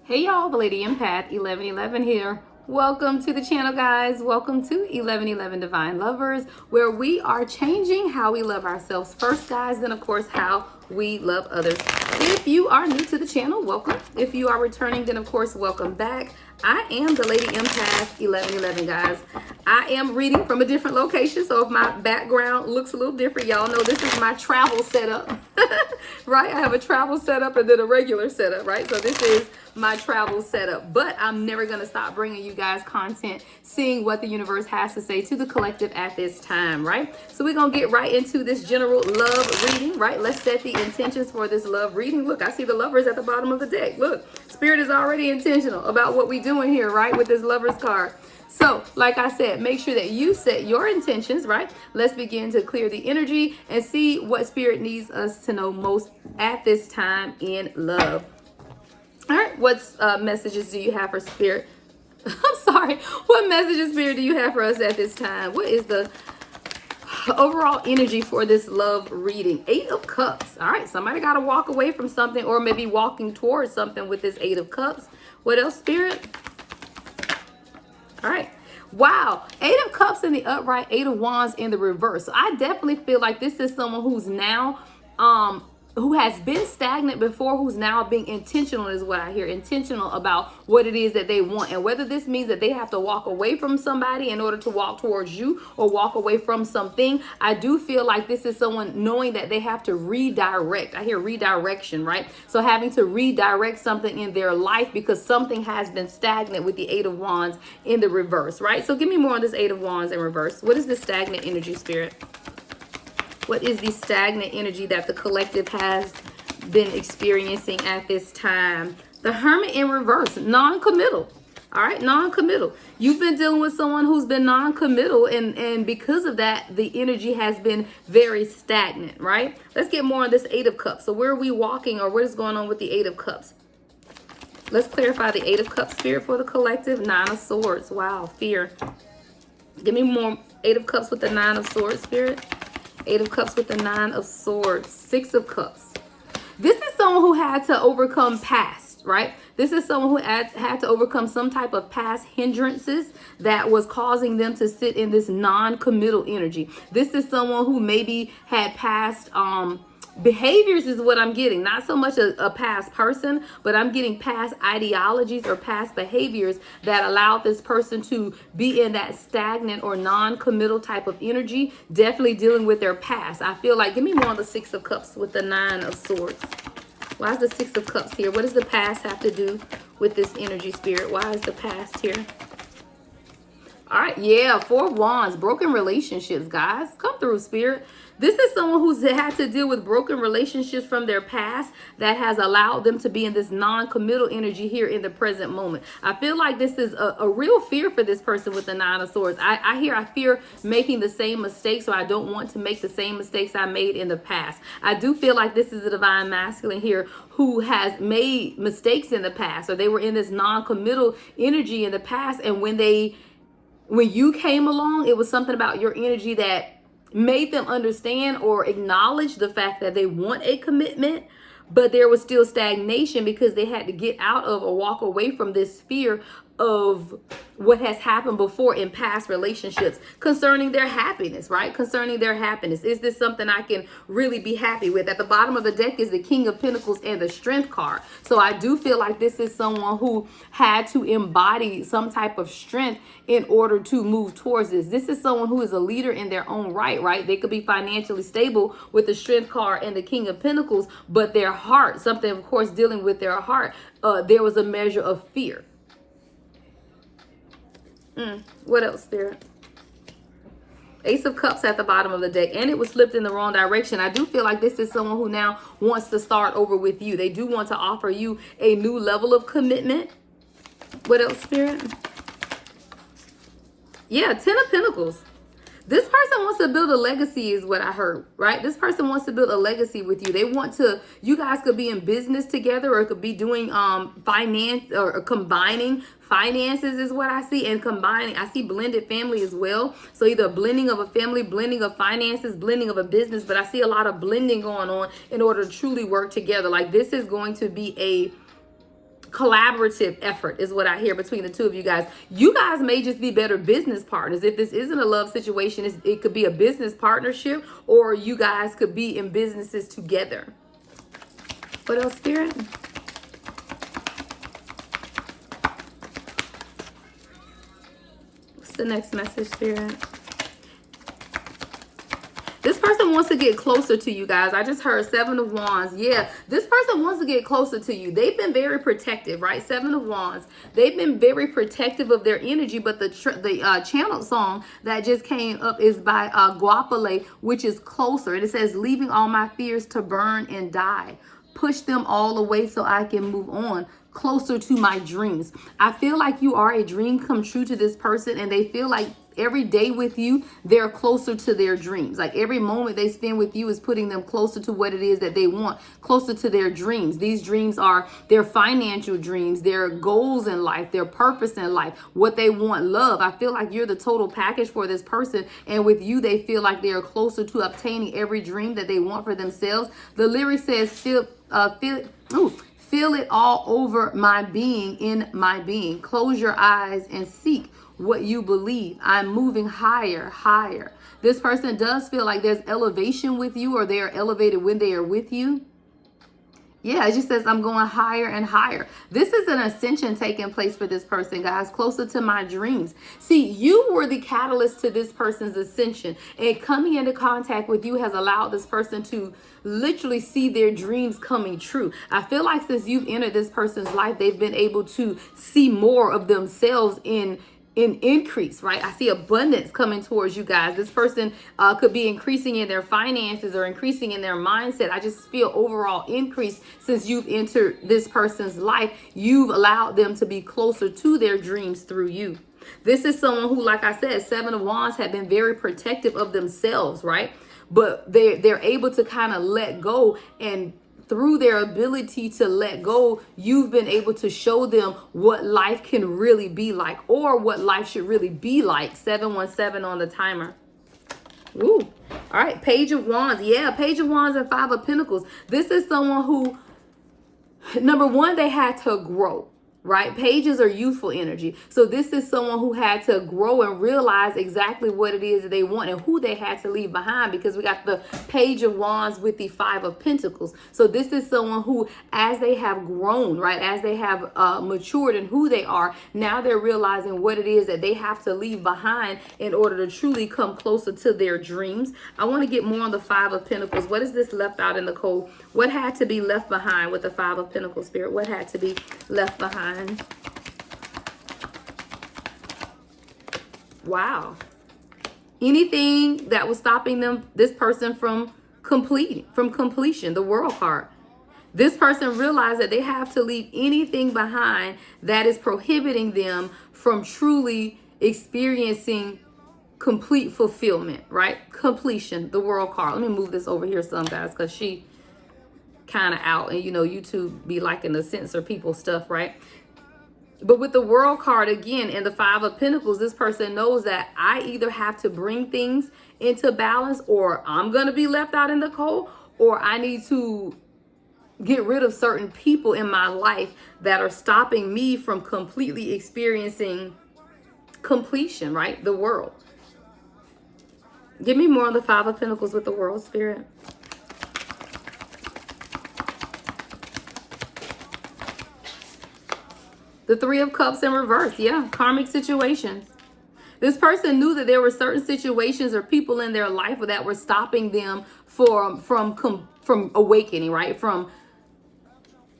Hey y'all, the Lady Empath 1111 here. Welcome to the channel, guys. Welcome to 1111 Divine Lovers, where we are changing how we love ourselves first, guys, then of course how we love others. If you are new to the channel, welcome. If you are returning, then of course welcome back. I am the Lady Empath 1111, guys. I am reading from a different location, so if my background looks a little different, y'all know this is my travel setup. Right? I have a travel setup and then a regular setup, right? So this is my travel setup, but I'm never going to stop bringing you guys content, seeing what the universe has to say to the collective at this time, right? So we're going to get right into this general love reading, right? Let's set the intentions for this love reading. Look, I see the lovers at the bottom of the deck. Look, Spirit is already intentional about what we're doing here, right? With this lovers card. So, like I said, make sure that you set your intentions, right? Let's begin to clear the energy and see what Spirit needs us to know most at this time in love. All right, what messages do you have for Spirit? I'm sorry. What messages, Spirit, do you have for us at this time? What is the overall energy for this love reading? Eight of Cups. All right, somebody got to walk away from something or maybe walking towards something with this Eight of Cups. What else, Spirit? All right. Wow. Eight of Cups in the upright, Eight of Wands in the reverse. So I definitely feel like this is someone who's now, who has been stagnant before, who's now being intentional is what I hear. Intentional about what it is that they want. And whether this means that they have to walk away from somebody in order to walk towards you or walk away from something. I do feel like this is someone knowing that they have to redirect. I hear redirection, right? So having to redirect something in their life because something has been stagnant with the Eight of Wands in the reverse, right? So give me more on this Eight of Wands in reverse. What is the stagnant energy, Spirit? What is the stagnant energy that the collective has been experiencing at this time? The Hermit in reverse, non-committal. All right, non-committal. You've been dealing with someone who's been non-committal, and because of that, the energy has been very stagnant, right? Let's get more on this Eight of Cups. So where are we walking, or what is going on with the Eight of Cups? Let's clarify the Eight of Cups, Spirit, for the collective. Nine of Swords. Wow, fear. Give me more Eight of Cups with the Nine of Swords, Spirit. Eight of Cups with the Nine of Swords. Six of Cups. This is someone who had to overcome past, right? This is someone who had to overcome some type of past hindrances that was causing them to sit in this non-committal energy. This is someone who maybe had past behaviors is what I'm getting. Not so much a past person, but I'm getting past ideologies or past behaviors that allowed this person to be in that stagnant or non-committal type of energy, definitely dealing with their past. I feel like, give me more on the Six of Cups with the Nine of Swords. Why is the Six of Cups here? What does the past have to do with this energy, Spirit? Why is the past here? All right, yeah, Four of Wands, broken relationships, guys. Come through, Spirit. This is someone who's had to deal with broken relationships from their past that has allowed them to be in this non-committal energy here in the present moment. I feel like this is a real fear for this person with the Nine of Swords. I fear making the same mistakes, so I don't want to make the same mistakes I made in the past. I do feel like this is a divine masculine here who has made mistakes in the past, or they were in this non-committal energy in the past, and when you came along, it was something about your energy that made them understand or acknowledge the fact that they want a commitment, but there was still stagnation because they had to get out of or walk away from this fear of what has happened before in past relationships concerning their happiness, right? Concerning their happiness. Is this something I can really be happy with? At the bottom of the deck is the King of Pentacles and the Strength card. So I do feel like this is someone who had to embody some type of strength in order to move towards this. This is someone who is a leader in their own right, right? They could be financially stable with the Strength card and the King of Pentacles, but their heart, something of course dealing with their heart, there was a measure of fear. What else, Spirit? Ace of Cups at the bottom of the deck, and it was flipped in the wrong direction. I do feel like this is someone who now wants to start over with you. They do want to offer you a new level of commitment. What else, Spirit? Yeah, Ten of Pentacles. This person wants to build a legacy is what I heard, right? This person wants to build a legacy with you. They want to, you guys could be in business together, or it could be doing finance or combining finances is what I see, and combining. I see blended family as well. So either a blending of a family, blending of finances, blending of a business, but I see a lot of blending going on in order to truly work together. Like this is going to be a collaborative effort is what I hear between the two of you guys. You guys may just be better business partners. If this isn't a love situation, it could be a business partnership, or you guys could be in businesses together. What else, Spirit? What's the next message, Spirit? This person wants to get closer to you guys. I just heard 7 of Wands. Yeah, this person wants to get closer to you. They've been very protective, right? 7 of Wands. They've been very protective of their energy, but the channeled song that just came up is by Guapale, which is closer. And it says, leaving all my fears to burn and die. Push them all away so I can move on closer to my dreams. I feel like you are a dream come true to this person, and they feel like every day with you, they're closer to their dreams. Like every moment they spend with you is putting them closer to what it is that they want, closer to their dreams. These dreams are their financial dreams, their goals in life, their purpose in life, what they want, love. I feel like you're the total package for this person. And with you, they feel like they are closer to obtaining every dream that they want for themselves. The lyric says, feel it all over my being, in my being. Close your eyes and seek what you believe. I'm moving higher, higher. This person does feel like there's elevation with you, or they are elevated when they are with you. Yeah, it just says I'm going higher and higher. This is an ascension taking place for this person, guys, closer to my dreams. See, you were the catalyst to this person's ascension, and coming into contact with you has allowed this person to literally see their dreams coming true. I feel like since you've entered this person's life, they've been able to see more of themselves in increase, right? I see abundance coming towards you guys. This person could be increasing in their finances or increasing in their mindset. I just feel overall increase since you've entered this person's life. You've allowed them to be closer to their dreams through you. This is someone who, like I said, 7 of Wands have been very protective of themselves, right? But they're able to kind of let go, and through their ability to let go, you've been able to show them what life can really be like, or what life should really be like. 717 on the timer. Ooh. All right. Page of Wands. Yeah. Page of Wands and 5 of Pentacles. This is someone who, number one, they had to grow. Right? Pages are youthful energy. So this is someone who had to grow and realize exactly what it is that they want and who they had to leave behind, because we got the Page of Wands with the 5 of Pentacles. So this is someone who, as they have grown, right, as they have matured in who they are, now they're realizing what it is that they have to leave behind in order to truly come closer to their dreams. I want to get more on the 5 of Pentacles. What is this left out in the cold? What had to be left behind with the 5 of Pentacles, Spirit? What had to be left behind? Wow. Anything that was stopping this person from completion, the World card. This person realized that they have to leave anything behind that is prohibiting them from truly experiencing complete fulfillment, right? Completion, the World card. Let me move this over here some, guys, because she kind of out, and YouTube be liking to censor people's stuff, right? But with the World card again and the 5 of Pentacles, this person knows that I either have to bring things into balance, or I'm going to be left out in the cold, or I need to get rid of certain people in my life that are stopping me from completely experiencing completion, right? The World. Give me more on the 5 of Pentacles with the World, Spirit. The 3 of Cups in reverse. Yeah, karmic situations. This person knew that there were certain situations or people in their life that were stopping them from awakening, right? From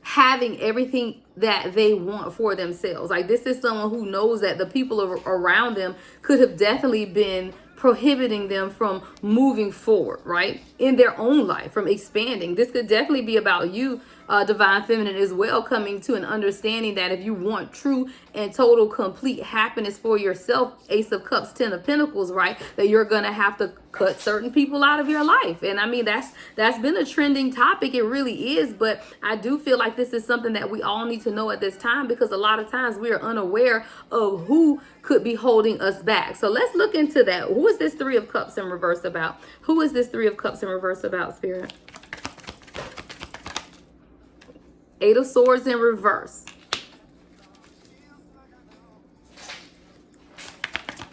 having everything that they want for themselves. Like, this is someone who knows that the people around them could have definitely been prohibiting them from moving forward, right? In their own life, from expanding. This could definitely be about you, Divine Feminine, as well, coming to an understanding that if you want true and total complete happiness for yourself, Ace of Cups, 10 of Pentacles, right, that you're gonna have to cut certain people out of your life. And I mean, that's been a trending topic. It really is. But I do feel like this is something that we all need to know at this time, because a lot of times we are unaware of who could be holding us back. So let's look into that. Who is this 3 of Cups in reverse about? Who is this 3 of Cups in reverse about, Spirit? 8 of Swords in reverse.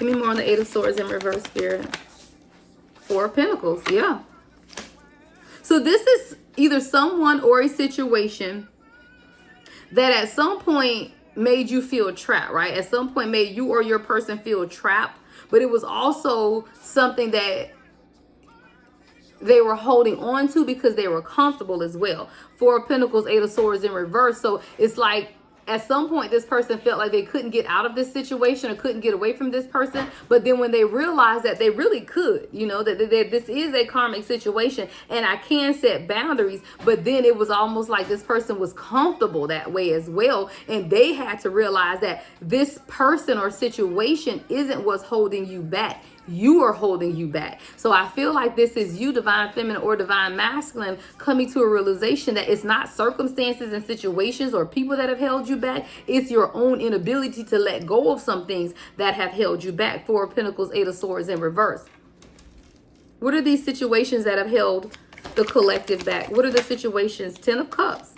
Give me more on the Eight of Swords in reverse, Spirit. Four of Pentacles, yeah. So this is either someone or a situation that at some point made you feel trapped, right? At some point made you or your person feel trapped, but it was also something that they were holding on to because they were comfortable as well. Four of Pentacles, Eight of Swords in reverse. So it's like at some point this person felt like they couldn't get out of this situation or couldn't get away from this person. But then when they realized that they really could, you know, that this is a karmic situation and I can set boundaries. But then it was almost like this person was comfortable that way as well. And they had to realize that this person or situation isn't what's holding you back. You are holding you back. So I feel like this is you, divine feminine or divine masculine, coming to a realization that it's not circumstances and situations or people that have held you back. It's your own inability to let go of some things that have held you back. Four of Pentacles, Eight of Swords in reverse. What are these situations that have held the collective back? What are the situations? Ten of Cups.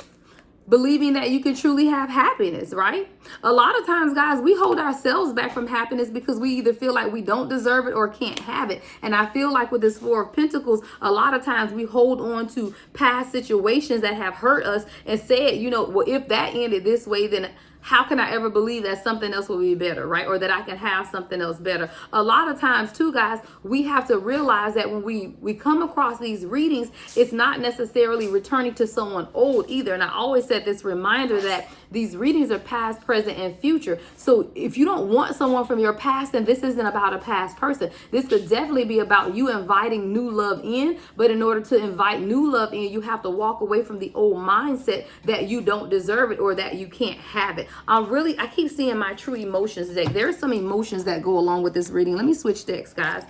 Believing that you can truly have happiness, right? A lot of times, guys, we hold ourselves back from happiness because we either feel like we don't deserve it or can't have it. And I feel like with this Four of Pentacles, a lot of times we hold on to past situations that have hurt us and said, you know, well, if that ended this way, then how can I ever believe that something else will be better, right? Or that I can have something else better. A lot of times too, guys, we have to realize that when we come across these readings, it's not necessarily returning to someone old either. And I always set this reminder that these readings are past, present, and future. So if you don't want someone from your past, then this isn't about a past person. This could definitely be about you inviting new love in. But in order to invite new love in, you have to walk away from the old mindset that you don't deserve it or that you can't have it. I keep seeing my true emotions deck. There are some emotions that go along with this reading. Let me switch decks, guys,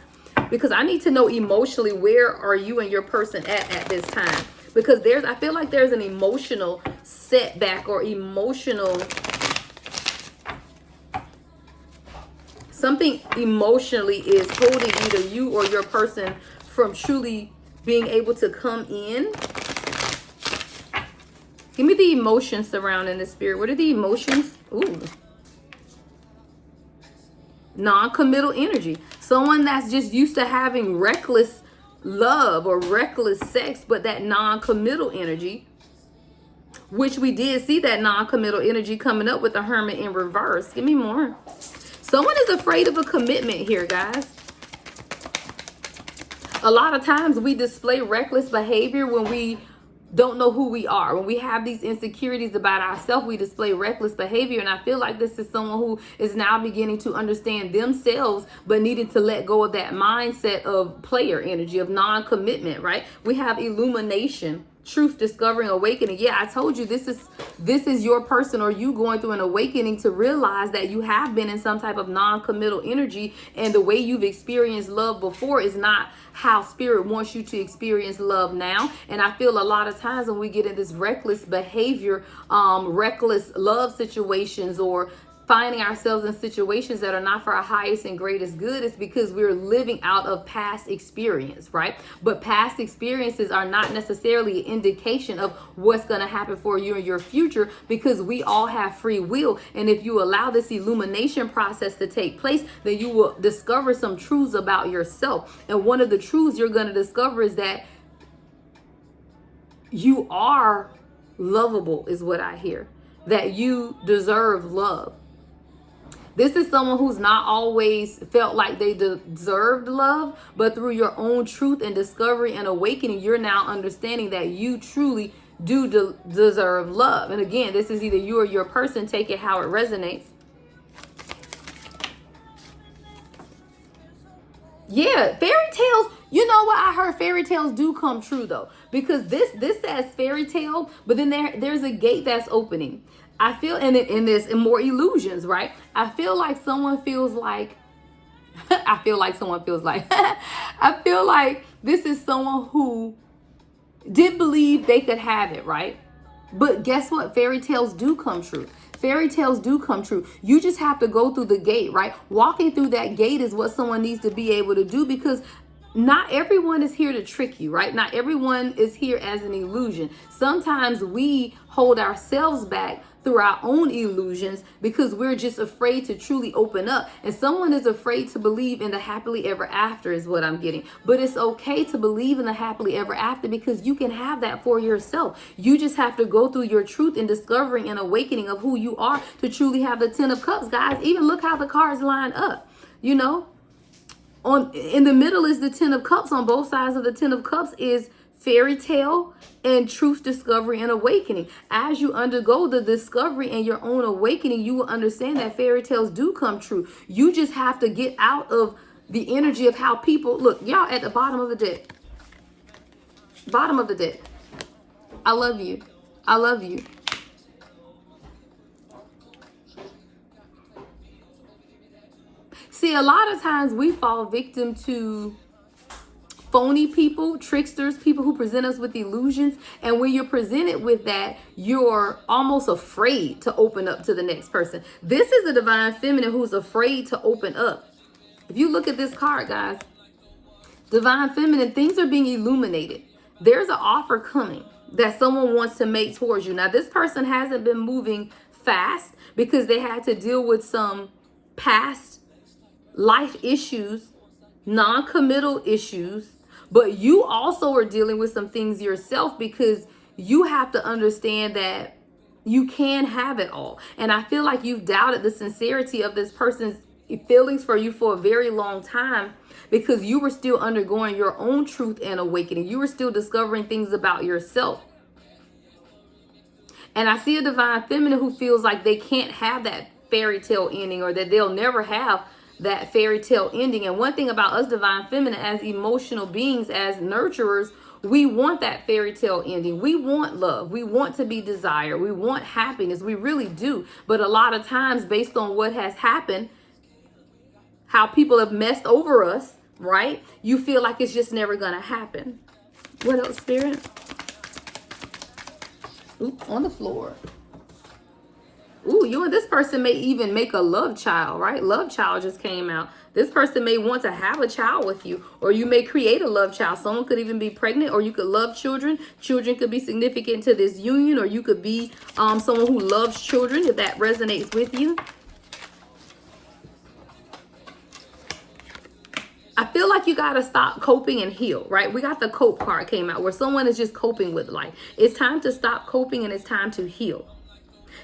because I need to know emotionally where are you and your person at this time. Because I feel like there's an emotional setback or something emotionally is holding either you or your person from truly being able to come in. Give me the emotions surrounding the Spirit. What are the emotions? Ooh. Non-committal energy. Someone that's just used to having reckless love or reckless sex, but that non-committal energy, which we did see that non-committal energy coming up with the Hermit in reverse. Give me more. Someone is afraid of a commitment here, guys. A lot of times we display reckless behavior when we don't know who we are. When we have these insecurities about ourselves, we display reckless behavior. And I feel like this is someone who is now beginning to understand themselves, but needing to let go of that mindset of player energy, of non-commitment, right? We have illumination, truth, discovering, awakening. Yeah, I told you this is your person or you going through an awakening to realize that you have been in some type of non-committal energy, and the way you've experienced love before is not how Spirit wants you to experience love now. And I feel a lot of times when we get in this reckless behavior, reckless love situations, or finding ourselves in situations that are not for our highest and greatest good, is because we're living out of past experience, right? But past experiences are not necessarily an indication of what's going to happen for you in your future, because we all have free will. And if you allow this illumination process to take place, then you will discover some truths about yourself. And one of the truths you're going to discover is that you are lovable, is what I hear. That you deserve love. This is someone who's not always felt like they deserved love, but through your own truth and discovery and awakening, you're now understanding that you truly do deserve love. And again, this is either you or your person. Take it how it resonates. Yeah, fairy tales. You know what? I heard fairy tales do come true though, because this says fairy tale, but then there's a gate that's opening. I feel in this and more illusions, right? I feel like someone feels like I feel like this is someone who did believe they could have it, right? But guess what? Fairy tales do come true. Fairy tales do come true. You just have to go through the gate, right? Walking through that gate is what someone needs to be able to do, because not everyone is here to trick you, right? Not everyone is here as an illusion. Sometimes we hold ourselves back through our own illusions because we're just afraid to truly open up. And someone is afraid to believe in the happily ever after is what I'm getting. But it's okay to believe in the happily ever after because you can have that for yourself. You just have to go through your truth and discovering and awakening of who you are to truly have the 10 of cups, guys. Even look how the cards line up, you know. In the middle is the 10 of cups. On both sides of the 10 of cups is fairy tale and truth discovery and awakening. As you undergo the discovery and your own awakening, you will understand that fairy tales do come true. You just have to get out of the energy of how people look. Y'all at the bottom of the deck. Bottom of the deck. I love you. I love you. See, a lot of times we fall victim to phony people, tricksters, people who present us with illusions. And when you're presented with that, you're almost afraid to open up to the next person. This is a divine feminine who's afraid to open up. If you look at this card, guys, divine feminine, things are being illuminated. There's an offer coming that someone wants to make towards you. Now, this person hasn't been moving fast because they had to deal with some past life issues, non-committal issues, but you also are dealing with some things yourself because you have to understand that you can have it all. And I feel like you've doubted the sincerity of this person's feelings for you for a very long time because you were still undergoing your own truth and awakening. You were still discovering things about yourself. And I see a divine feminine who feels like they can't have that fairy tale ending or that they'll never have that fairy tale ending. And one thing about us divine feminine as emotional beings, as nurturers, we want that fairy tale ending. We want love. We want to be desired. We want happiness. We really do. But a lot of times, based on what has happened, how people have messed over us, right? You feel like it's just never going to happen. What else, Spirit? Oop, on the floor. Ooh, you and this person may even make a love child, right? Love child just came out. This person may want to have a child with you, or you may create a love child. Someone could even be pregnant, or you could love children. Children could be significant to this union, or you could be someone who loves children, if that resonates with you. I feel like you got to stop coping and heal, right? We got the cope card came out where someone is just coping with life. It's time to stop coping and it's time to heal.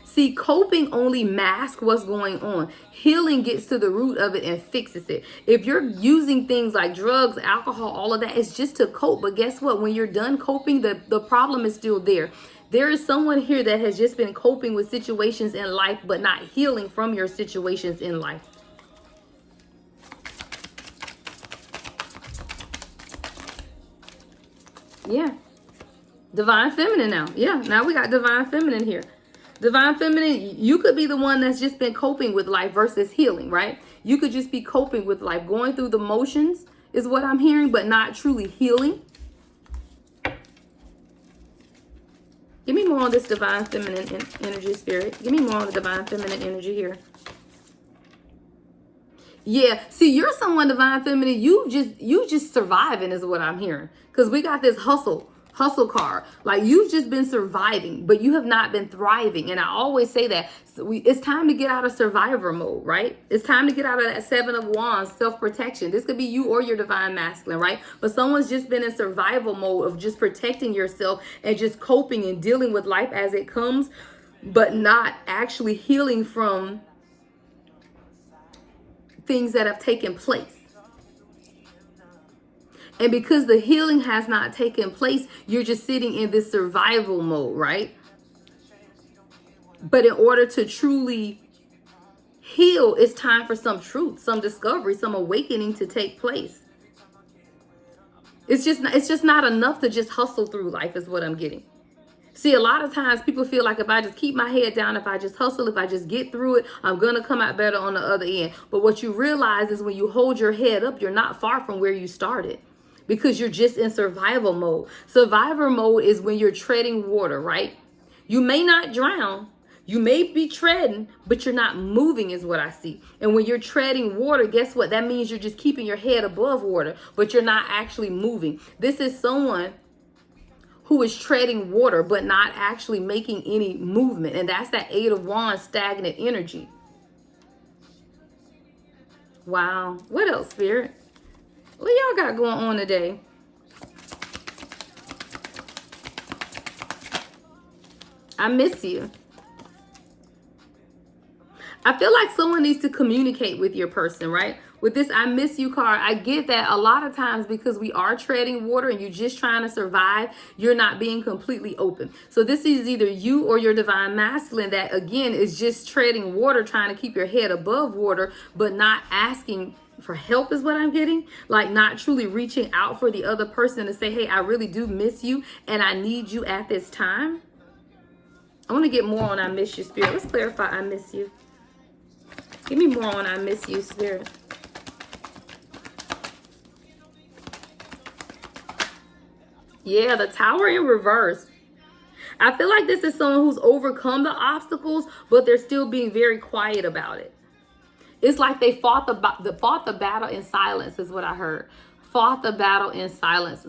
See, coping only masks what's going on. Healing gets to the root of it and fixes it. If you're using things like drugs, alcohol, all of that, it's just to cope. But guess what? When you're done coping, the problem is still there. There is someone here that has just been coping with situations in life, but not healing from your situations in life. Yeah. Divine feminine now. Yeah, now we got divine feminine here. Divine feminine, you could be the one that's just been coping with life versus healing, right? You could just be coping with life, going through the motions is what I'm hearing, but not truly healing. Give me more on this divine feminine energy, Spirit. Give me more on the divine feminine energy here. Yeah, see, you're someone divine feminine. You just surviving is what I'm hearing. Because we got this hustle card. Like you've just been surviving, but you have not been thriving. And I always say that it's time to get out of survivor mode, right? It's time to get out of that 7 of Wands, self-protection. This could be you or your divine masculine, right? But someone's just been in survival mode of just protecting yourself and just coping and dealing with life as it comes, but not actually healing from things that have taken place. And because the healing has not taken place, you're just sitting in this survival mode, right? But in order to truly heal, it's time for some truth, some discovery, some awakening to take place. It's just not enough to just hustle through life is what I'm getting. See, a lot of times people feel like if I just keep my head down, if I just hustle, if I just get through it, I'm going to come out better on the other end. But what you realize is when you hold your head up, you're not far from where you started. Because you're just in survival mode. Survivor mode is when you're treading water, right? You may not drown. You may be treading, but you're not moving is what I see. And when you're treading water, guess what? That means you're just keeping your head above water, but you're not actually moving. This is someone who is treading water but not actually making any movement. And that's that Eight of Wands, stagnant energy. Wow. What else, Spirit? What y'all got going on today? I miss you. I feel like someone needs to communicate with your person, right? With this I miss you card, I get that a lot of times because we are treading water and you're just trying to survive, you're not being completely open. So this is either you or your divine masculine that, again, is just treading water, trying to keep your head above water, but not asking for help is what I'm getting. Like not truly reaching out for the other person to say, hey, I really do miss you and I need you at this time. I want to get more on I miss you, Spirit. Let's clarify I miss you. Give me more on I miss you, Spirit. Yeah, the Tower in reverse. I feel like this is someone who's overcome the obstacles, but they're still being very quiet about it. It's like they fought the battle in silence is what I heard. Fought the battle in silence.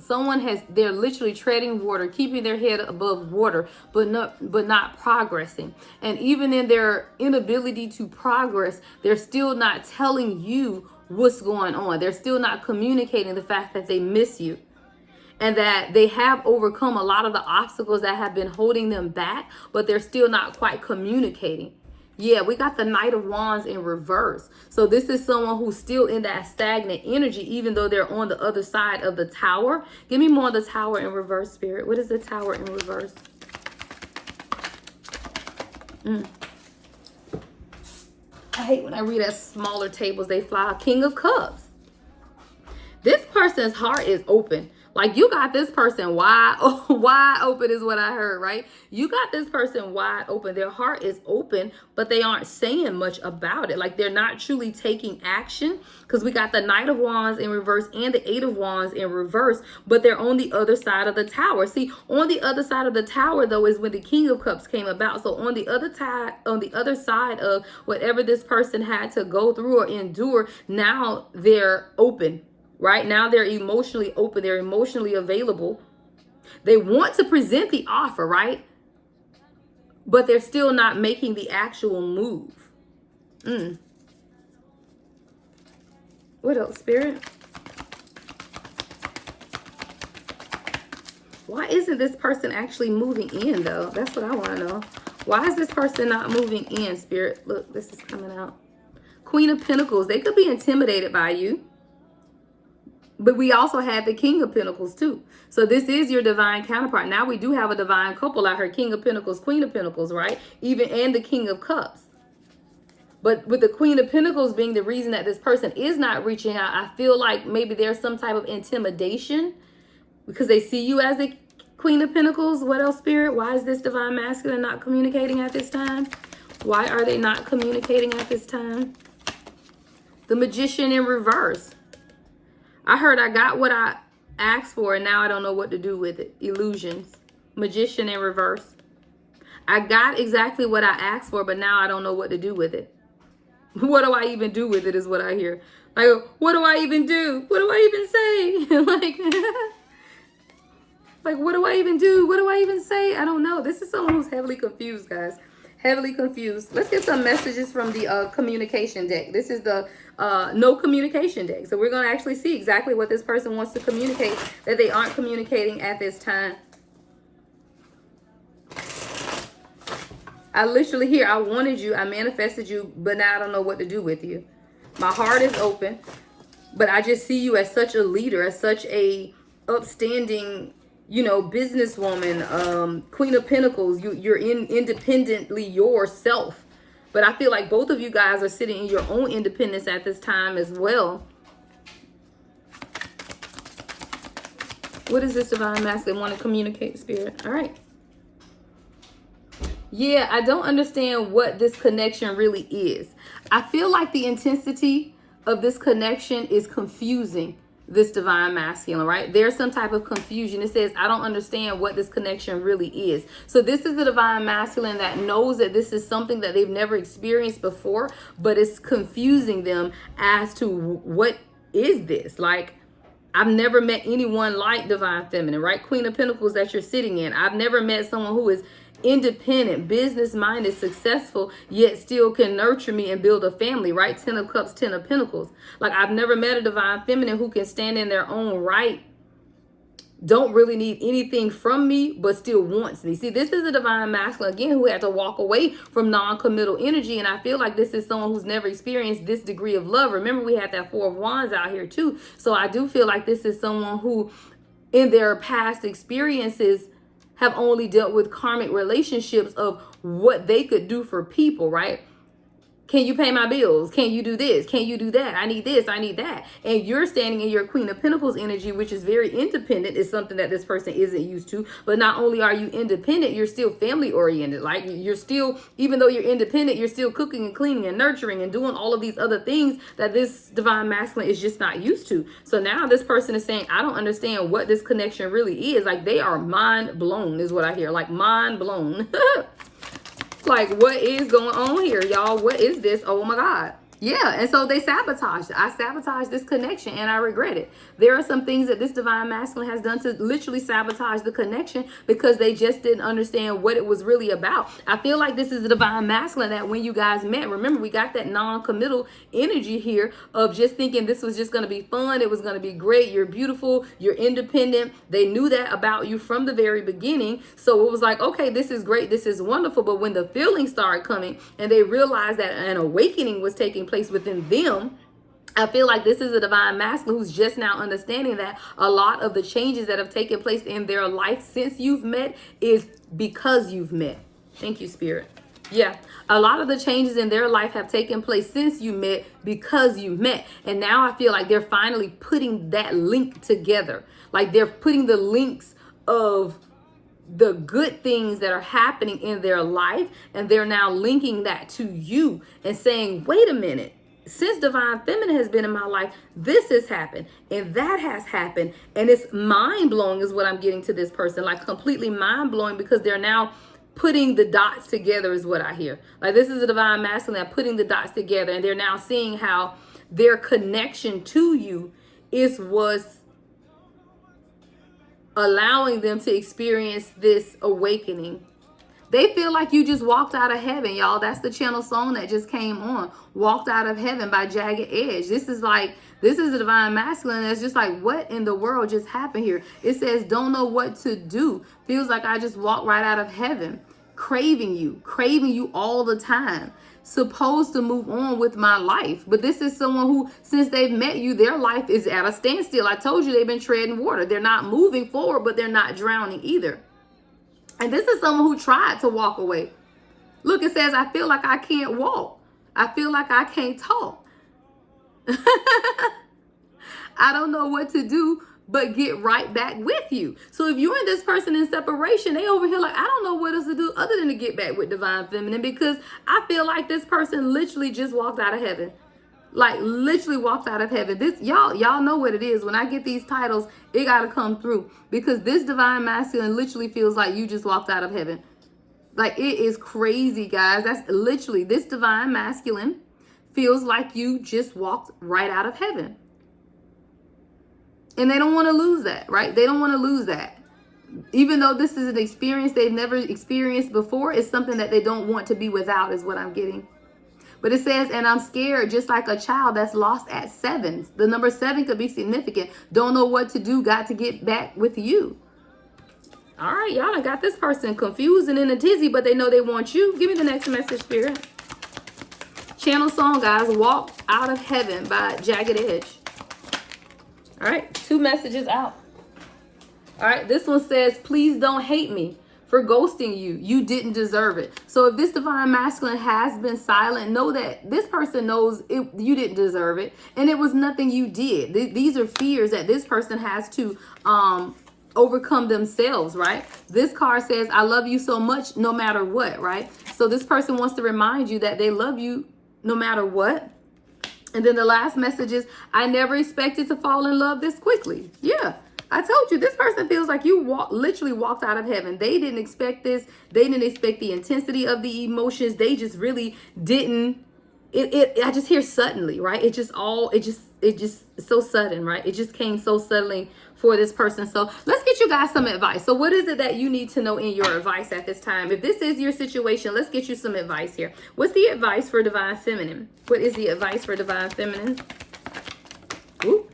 They're literally treading water, keeping their head above water, but not progressing. And even in their inability to progress, they're still not telling you what's going on. They're still not communicating the fact that they miss you. And that they have overcome a lot of the obstacles that have been holding them back, but they're still not quite communicating. Yeah, we got the Knight of Wands in reverse. So this is someone who's still in that stagnant energy, even though they're on the other side of the Tower. Give me more of the Tower in reverse, Spirit. What is the Tower in reverse? I hate when I read at smaller tables, they fly. King of Cups. This person's heart is open. Like you got this person wide open is what I heard, right? You got this person wide open. Their heart is open, but they aren't saying much about it. Like they're not truly taking action because we got the Knight of Wands in reverse and the Eight of Wands in reverse, but they're on the other side of the Tower. See, on the other side of the Tower, though, is when the King of Cups came about. So on the other side of whatever this person had to go through or endure, now they're open. Right now, they're emotionally open. They're emotionally available. They want to present the offer, right? But they're still not making the actual move. What else, Spirit? Why isn't this person actually moving in, though? That's what I want to know. Why is this person not moving in, Spirit? Look, this is coming out. Queen of Pentacles. They could be intimidated by you. But we also have the King of Pentacles too. So this is your divine counterpart. Now we do have a divine couple out here. King of Pentacles, Queen of Pentacles, right? And the King of Cups. But with the Queen of Pentacles being the reason that this person is not reaching out, I feel like maybe there's some type of intimidation because they see you as the Queen of Pentacles. What else, Spirit? Why is this divine masculine not communicating at this time? Why are they not communicating at this time? The Magician in reverse. I heard I got what I asked for and now I don't know what to do with it. Illusions. Magician in reverse. I got exactly what I asked for, but now I don't know what to do with it. What do I even do with it is what I hear. Like, what do I even do? What do I even say? like, what do I even do? What do I even say? I don't know. This is someone who's heavily confused, guys. Heavily confused. Let's get some messages from the communication deck. This is the no communication deck. So we're going to actually see exactly what this person wants to communicate that they aren't communicating at this time. I literally hear, I wanted you, I manifested you, but now I don't know what to do with you. My heart is open, but I just see you as such a leader, as such a upstanding, you know, businesswoman, Queen of Pentacles. You're independently yourself. But I feel like both of you guys are sitting in your own independence at this time as well. What does this divine masculine want to communicate, Spirit? All right. Yeah, I don't understand what this connection really is. I feel like the intensity of this connection is confusing this divine masculine, right? There's some type of confusion. It says, I don't understand what this connection really is. So this is the divine masculine that knows that this is something that they've never experienced before, but it's confusing them as to what is this? Like, I've never met anyone like divine feminine, right? Queen of Pentacles that you're sitting in. I've never met someone who is independent, business-minded, successful, yet still can nurture me and build a family, right? 10 of Cups, 10 of Pentacles. Like, I've never met a divine feminine who can stand in their own right, don't really need anything from me, but still wants me. See, this is a divine masculine, again, who had to walk away from non-committal energy. And I feel like this is someone who's never experienced this degree of love. Remember, we had that Four of Wands out here too. So I do feel like this is someone who, in their past experiences, have only dealt with karmic relationships of what they could do for people, right? Can you pay my bills? Can you do this? Can you do that? I need this. I need that. And you're standing in your Queen of Pentacles energy, which is very independent. Is something that this person isn't used to. But not only are you independent, you're still family oriented. Like, you're still, even though you're independent, you're still cooking and cleaning and nurturing and doing all of these other things that this divine masculine is just not used to. So now this person is saying, I don't understand what this connection really is. Like, they are mind blown is what I hear. Like, mind blown. Like, what is going on here, y'all? What is this? Oh my God. Yeah, and so they sabotaged. I sabotaged this connection and I regret it. There are some things that this divine masculine has done to literally sabotage the connection because they just didn't understand what it was really about. I feel like this is the divine masculine that when you guys met, remember, we got that non-committal energy here of just thinking this was just going to be fun. It was going to be great. You're beautiful. You're independent. They knew that about you from the very beginning. So it was like, okay, this is great. This is wonderful. But when the feelings started coming and they realized that an awakening was taking place within them, I feel like this is a divine masculine who's just now understanding that a lot of the changes that have taken place in their life since you've met is because you've met. Thank you, Spirit. Yeah, a lot of the changes in their life have taken place since you met because you met. And now I feel like they're finally putting that link together. Like, they're putting the links of the good things that are happening in their life, and they're now linking that to you and saying, wait a minute, since divine feminine has been in my life, this has happened and that has happened, and it's mind-blowing is what I'm getting to this person. Like, completely mind-blowing, because they're now putting the dots together is what I hear. Like, this is a divine masculine that putting the dots together, and they're now seeing how their connection to you was allowing them to experience this awakening. They feel like you just walked out of heaven, y'all. That's the channel song that just came on. Walked Out of Heaven by Jagged Edge. This is a divine masculine that's just like, what in the world just happened here? It says, don't know what to do. Feels like I just walked right out of heaven. Craving you all the time. Supposed to move on with my life. But this is someone who, since they've met you, their life is at a standstill. I told you they've been treading water. They're not moving forward, but they're not drowning either. And this is someone who tried to walk away. Look, it says, I feel like I can't walk. I feel like I can't talk. I don't know what to do but get right back with you. So if you and this person in separation, they over here like, I don't know what else to do other than to get back with divine feminine, because I feel like this person literally just walked out of heaven. Like, literally walked out of heaven. This, y'all know what it is. When I get these titles, it got to come through, because this divine masculine literally feels like you just walked out of heaven. Like, it is crazy, guys. That's literally, this divine masculine feels like you just walked right out of heaven. And they don't want to lose that, right? They don't want to lose that. Even though this is an experience they've never experienced before, it's something that they don't want to be without is what I'm getting. But it says, and I'm scared just like a child that's lost at 7. The number 7 could be significant. Don't know what to do. Got to get back with you. All right, y'all done got this person confused and in a tizzy, but they know they want you. Give me the next message, Spirit. Channel song, guys. Walk Out of Heaven by Jagged Edge. All right, 2 messages out. All right, this one says, please don't hate me for ghosting you. You didn't deserve it. So if this divine masculine has been silent, know that this person knows you didn't deserve it, and it was nothing you did. These are fears that this person has to overcome themselves, right? This card says, I love you so much no matter what, right? So this person wants to remind you that they love you no matter what. And then the last message is, I never expected to fall in love this quickly. Yeah. I told you, this person feels like you literally walked out of heaven. They didn't expect this. They didn't expect the intensity of the emotions. They just really didn't I just hear suddenly, right? It just so sudden, right? It just came so suddenly for this person. So let's get you guys some advice. So what is it that you need to know in your advice at this time? If this is your situation, let's get you some advice here. What's the advice for Divine Feminine? What is the advice for Divine Feminine? Ooh.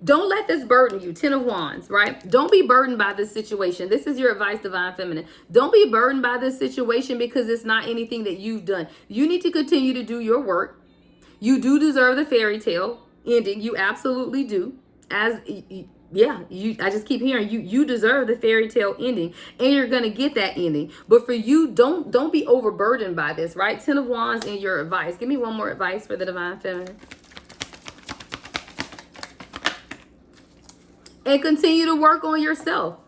Don't let this burden you. 10 of Wands, right? Don't be burdened by this situation. This is your advice, Divine Feminine. Don't be burdened by this situation because it's not anything that you've done. You need to continue to do your work. You do deserve the fairy tale ending. You absolutely do. I just keep hearing you deserve the fairy tale ending, and you're going to get that ending. But for you, don't be overburdened by this, right? 10 of Wands in your advice. Give me one more advice for the Divine Feminine. And continue to work on yourself,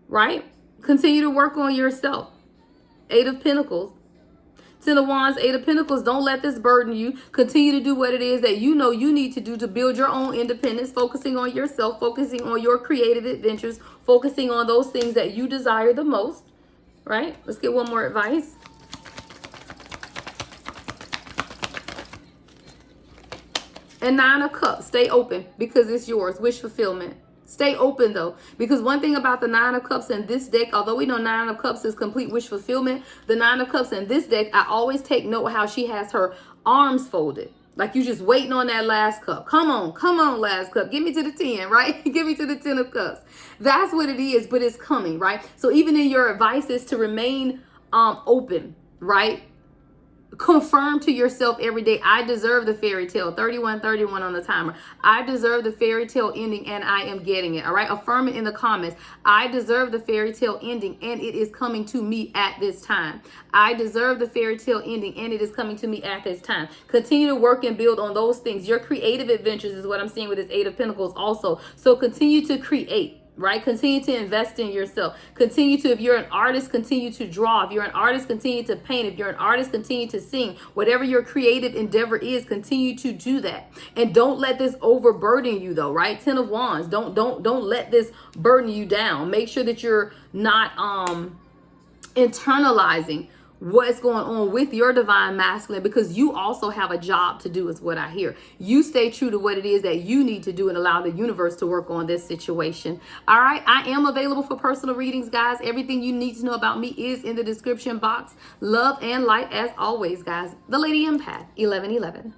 right? Continue to work on yourself. 8 of Pentacles. 10 of Wands, 8 of Pentacles. Don't let this burden you. Continue to do what it is that you know you need to do to build your own independence, focusing on yourself, focusing on your creative adventures, focusing on those things that you desire the most, right? Let's get one more advice. And 9 of Cups. Stay open because it's yours. Wish fulfillment. Stay open though, because one thing about the 9 of Cups in this deck, although we know 9 of Cups is complete wish fulfillment, the 9 of Cups in this deck, I always take note how she has her arms folded. Like you just waiting on that last cup. Come on, last cup. Give me to the 10, right? Give me to the 10 of Cups. That's what it is, but it's coming, right? So even in your advice is to remain open, right? Confirm to yourself every day, I deserve the fairy tale. 31 on the timer. I deserve the fairy tale ending and I am getting it. All right. Affirm it in the comments. I deserve the fairy tale ending and it is coming to me at this time. I deserve the fairy tale ending and it is coming to me at this time. Continue to work and build on those things. Your creative adventures is what I'm seeing with this 8 of Pentacles also. So continue to create. Right? Continue to invest in yourself. Continue to, if you're an artist, continue to draw. If you're an artist, continue to paint. If you're an artist, continue to sing. Whatever your creative endeavor is, continue to do that. And don't let this overburden you though, right? 10 of Wands. Don't let this burden you down. Make sure that you're not internalizing what's going on with your divine masculine, because you also have a job to do is what I hear. You stay true to what it is that you need to do and allow the universe to work on this situation. All right. I am available for personal readings, guys. Everything you need to know about me is in the description box. Love and light as always, guys. The Lady Empath 1111.